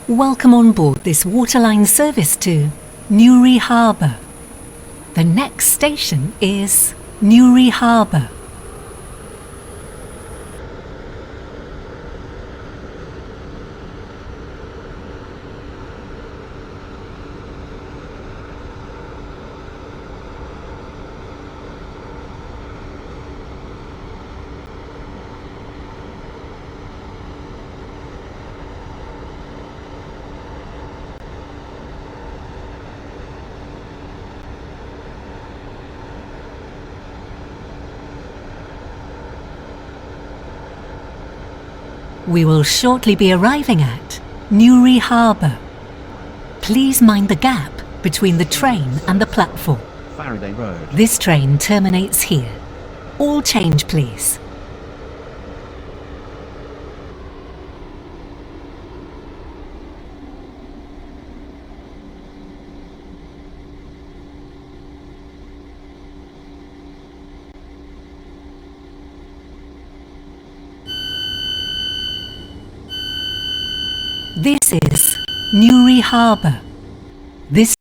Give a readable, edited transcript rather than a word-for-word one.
Welcome on board this waterline service to Newry Harbour. The next station is Newry Harbour. We will shortly be arriving at Newry Harbour. Please mind the gap between the train and the platform. Faraday Road. This train terminates here. All change, please. This is Newry Harbour. This